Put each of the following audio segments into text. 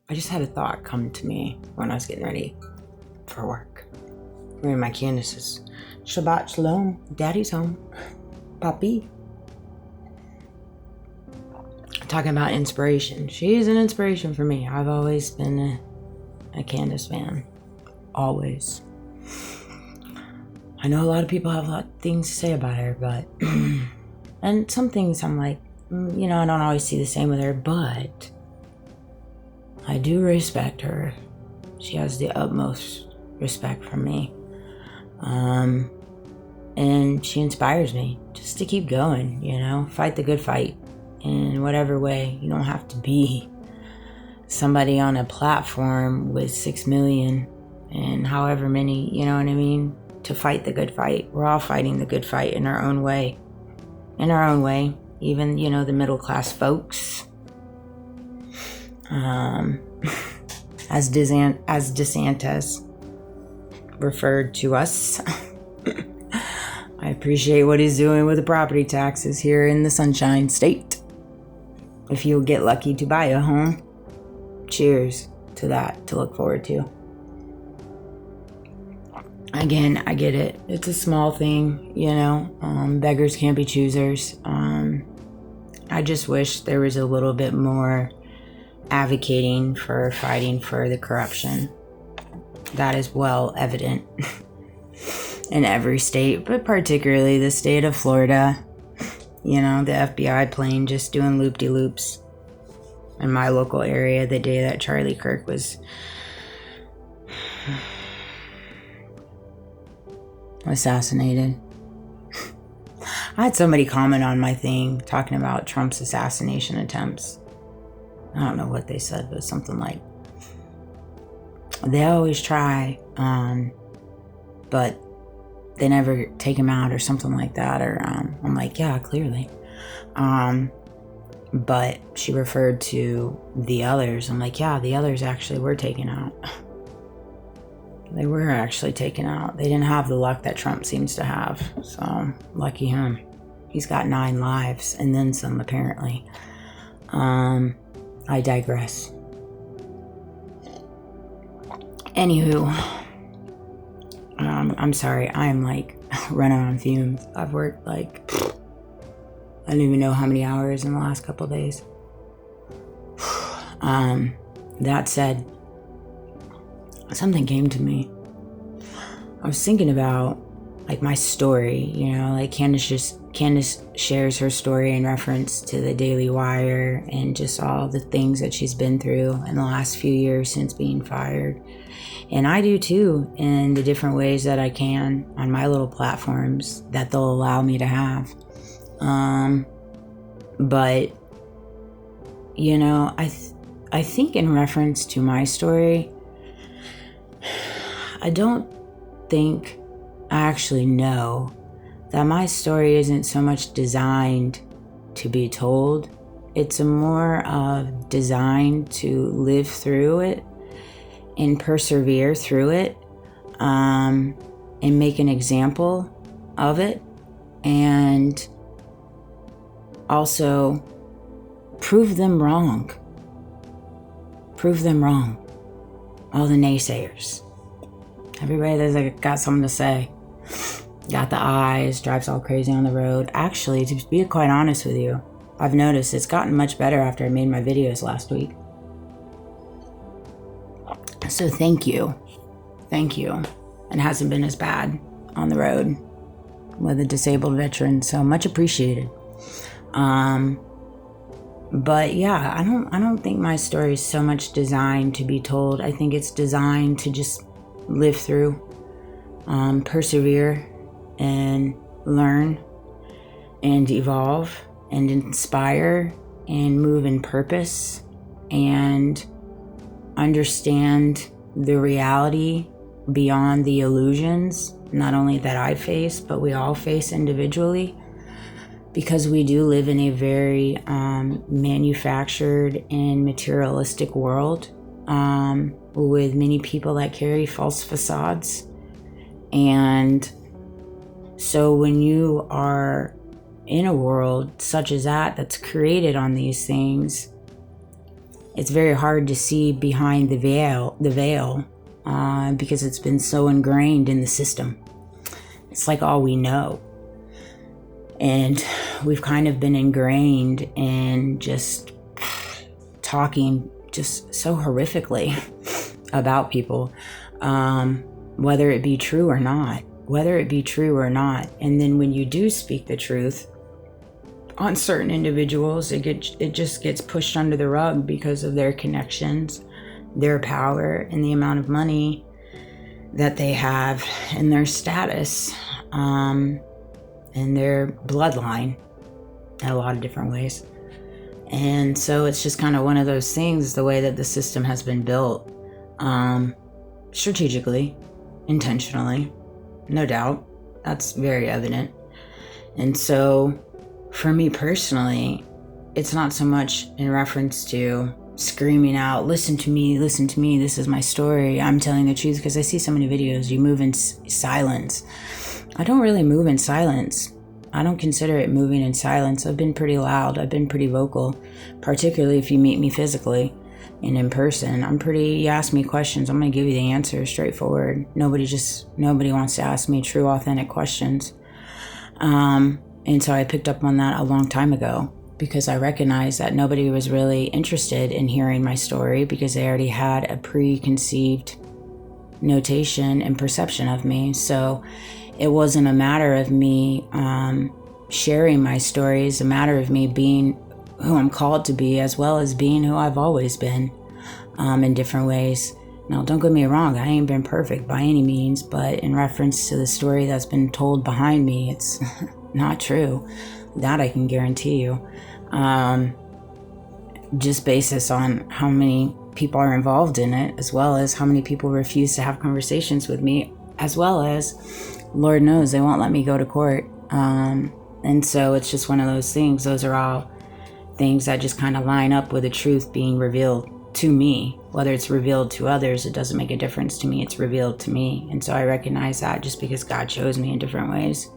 I just had a thought come to me when I was getting ready for work. Reading my Candace's Shabbat Shalom, Daddy's home, Papi. Talking about inspiration. She's an inspiration for me. I've always been a Candace fan. Always. I know a lot of people have a lot of things to say about her, but and some things I'm like, I don't always see the same with her, but I do respect her. She has the utmost respect from me. And she inspires me just to keep going, fight the good fight in whatever way. You don't have to be somebody on a platform with 6 million and however many, you know what I mean, to fight the good fight. We're all fighting the good fight in our own way. Even, the middle class folks. As DeSantis referred to us. I appreciate what he's doing with the property taxes here in the Sunshine State. If you'll get lucky to buy a home, cheers to that to look forward to. Again, I get it. It's a small thing, beggars can't be choosers. I just wish there was a little bit more advocating for fighting for the corruption. That is well evident in every state, but particularly the state of Florida. The FBI plane just doing loop-de-loops in my local area the day that Charlie Kirk was assassinated. I had somebody comment on my thing talking about Trump's assassination attempts. I don't know what they said, but something like, they always try, but they never take him out or something like that. Or I'm like, yeah, clearly. But she referred to the others. I'm like, yeah, the others actually were taken out. They were actually taken out. They didn't have the luck that Trump seems to have. So lucky him. He's got 9 lives and then some, apparently. I digress. Anywho, I'm sorry. I am like running on fumes. I've worked I don't even know how many hours in the last couple of days. That said, something came to me. I was thinking about my story, Candace shares her story in reference to the Daily Wire and just all the things that she's been through in the last few years since being fired. And I do too, in the different ways that I can on my little platforms that they'll allow me to have. But, I think in reference to my story, I don't think I actually know that my story isn't so much designed to be told. It's more of designed to live through it and persevere through it, and make an example of it, and also prove them wrong. All the naysayers. Everybody that's got something to say. Got the eyes, drives all crazy on the road. Actually, to be quite honest with you, I've noticed it's gotten much better after I made my videos last week. So thank you. It hasn't been as bad on the road with a disabled veteran, so much appreciated. But yeah, I don't think my story is so much designed to be told. I think it's designed to just live through, persevere, and learn, and evolve, and inspire, and move in purpose, and understand the reality beyond the illusions, not only that I face, but we all face individually, because we do live in a very manufactured and materialistic world, with many people that carry false facades. And so when you are in a world such as that, that's created on these things, it's very hard to see behind the veil, because it's been so ingrained in the system. It's like all we know. And we've kind of been ingrained in just talking just so horrifically about people, whether it be true or not. And then when you do speak the truth on certain individuals, it just gets pushed under the rug because of their connections, their power, and the amount of money that they have, and their status, and their bloodline in a lot of different ways. And so it's just kind of one of those things, the way that the system has been built, strategically, intentionally, no doubt. That's very evident. And so for me personally, it's not so much in reference to screaming out, listen to me, this is my story, I'm telling the truth, because I see so many videos, you move in silence. I don't really move in silence. I don't consider it moving in silence. I've been pretty loud. I've been pretty vocal, particularly if you meet me physically and in person. You ask me questions, I'm going to give you the answer straightforward. Nobody wants to ask me true, authentic questions. And so I picked up on that a long time ago, because I recognized that nobody was really interested in hearing my story, because they already had a preconceived notation and perception of me. So it wasn't a matter of me sharing my story. It's a matter of me being who I'm called to be, as well as being who I've always been, in different ways. Now, don't get me wrong, I ain't been perfect by any means, but in reference to the story that's been told behind me, it's not true. That I can guarantee you. Just basis on how many people are involved in it, as well as how many people refuse to have conversations with me, as well as, Lord knows, they won't let me go to court. And so it's just one of those things. Those are all things that just kind of line up with the truth being revealed to me. Whether it's revealed to others, it doesn't make a difference to me. It's revealed to me. And so I recognize that just because God shows me in different ways.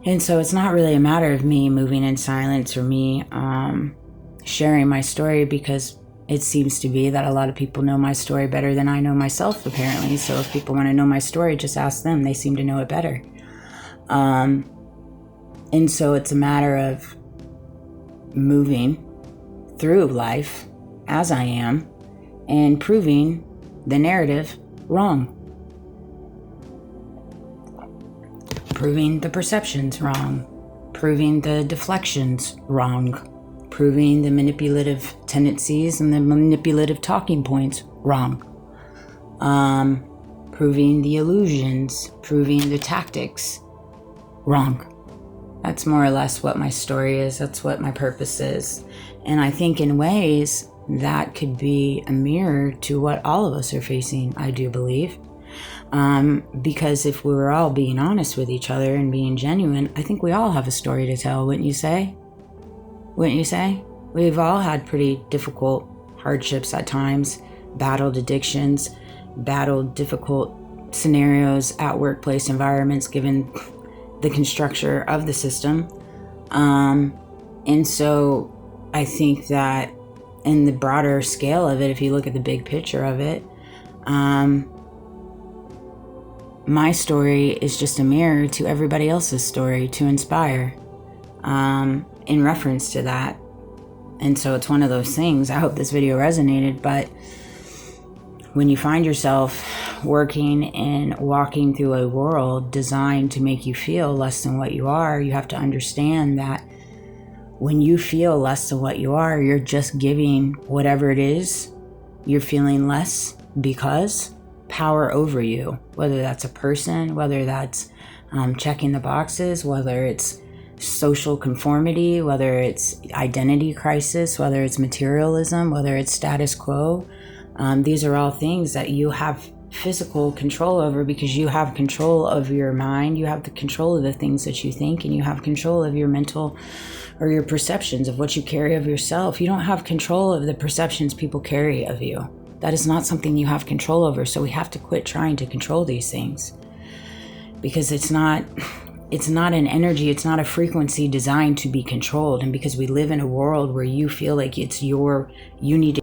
And so it's not really a matter of me moving in silence or me sharing my story, because it seems to be that a lot of people know my story better than I know myself, apparently. So if people want to know my story, just ask them. They seem to know it better. And so it's a matter of moving through life as I am and proving the narrative wrong. Proving the perceptions wrong. Proving the deflections wrong. Proving the manipulative tendencies and the manipulative talking points wrong. Proving the illusions, proving the tactics wrong. That's more or less what my story is. That's what my purpose is. And I think in ways that could be a mirror to what all of us are facing, I do believe. Because if we were all being honest with each other and being genuine, I think we all have a story to tell, wouldn't you say? Wouldn't you say? We've all had pretty difficult hardships at times, battled addictions, battled difficult scenarios at workplace environments given the construction of the system. And so I think that in the broader scale of it, if you look at the big picture of it, my story is just a mirror to everybody else's story to inspire in reference to that. And so it's one of those things. I hope this video resonated, but when you find yourself working and walking through a world designed to make you feel less than what you are, you have to understand that when you feel less than what you are, you're just giving whatever it is you're feeling less because power over you, whether that's a person, whether that's checking the boxes, whether it's social conformity, whether it's identity crisis, whether it's materialism, whether it's status quo. These are all things that you have physical control over because you have control of your mind, you have the control of the things that you think, and you have control of your mental or your perceptions of what you carry of yourself. You don't have control of the perceptions people carry of you. That is not something you have control over. So we have to quit trying to control these things, because it's not it's not an energy, it's not a frequency designed to be controlled. And because we live in a world where you feel like it's you need to